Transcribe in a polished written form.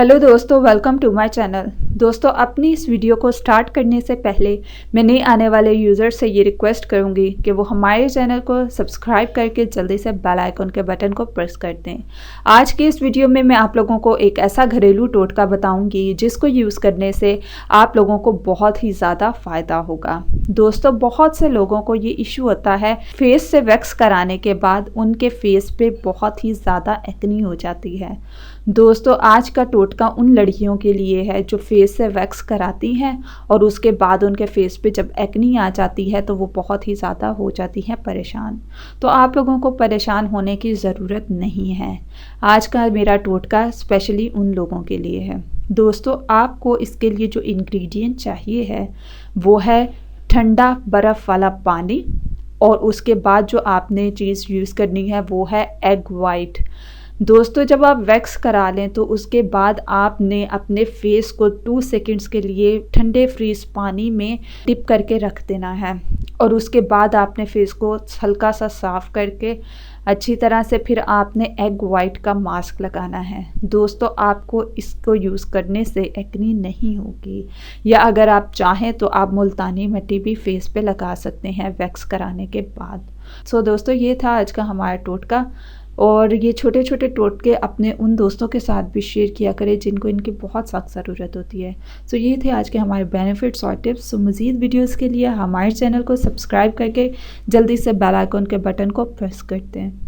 Hello दोस्तों, welcome to my channel. दोस्तों, अपनी इस वीडियो को स्टार्ट करने से पहले मैं नए आने वाले यूज़र्स से ये रिक्वेस्ट करूँगी कि वो हमारे चैनल को सब्सक्राइब करके जल्दी से बेल आइकन के बटन को प्रेस कर दें। आज के इस वीडियो में मैं आप लोगों को एक ऐसा घरेलू टोटका बताऊँगी जिसको यूज़ करने से आप लोगों को बहुत ही ज़्यादा फ़ायदा होगा। दोस्तों, बहुत से लोगों को ये इशू होता है फेस से वैक्स कराने के बाद उनके फेस पे बहुत ही ज़्यादा एक्नी हो जाती है। दोस्तों, आज का टोटका उन लड़कियों के लिए है जो फेस से वैक्स कराती हैं और उसके बाद उनके फेस पे जब एक्नी आ जाती है तो वो बहुत ही ज़्यादा हो जाती हैं परेशान। तो आप लोगों को परेशान होने की ज़रूरत नहीं है। आज का मेरा टोटका स्पेशली उन लोगों के लिए है। दोस्तों, आपको इसके लिए जो इंग्रेडिएंट चाहिए है वो है ठंडा बर्फ़ वाला पानी, और उसके बाद जो आपने चीज़ यूज़ करनी है वो है एग वाइट। दोस्तों, जब आप वैक्स करा लें तो उसके बाद आपने अपने फेस को 2 सेकंड्स के लिए ठंडे फ्रीज पानी में डिप करके रख देना है, और उसके बाद आपने फेस को हल्का सा साफ़ करके अच्छी तरह से फिर आपने एग वाइट का मास्क लगाना है। दोस्तों, आपको इसको यूज़ करने से एक्नी नहीं होगी, या अगर आप चाहें तो आप मुल्तानी मिट्टी भी फेस पे लगा सकते हैं वैक्स कराने के बाद। दोस्तों, ये था आज का हमारा टोटका, और ये छोटे छोटे टोटके अपने उन दोस्तों के साथ भी शेयर किया करें जिनको इनकी बहुत सख्त ज़रूरत होती है। ये थे आज के हमारे बेनिफिट्स और टिप्स। मज़ीद वीडियोस के लिए हमारे चैनल को सब्सक्राइब करके जल्दी से बेल आइकन के बटन को प्रेस करते हैं।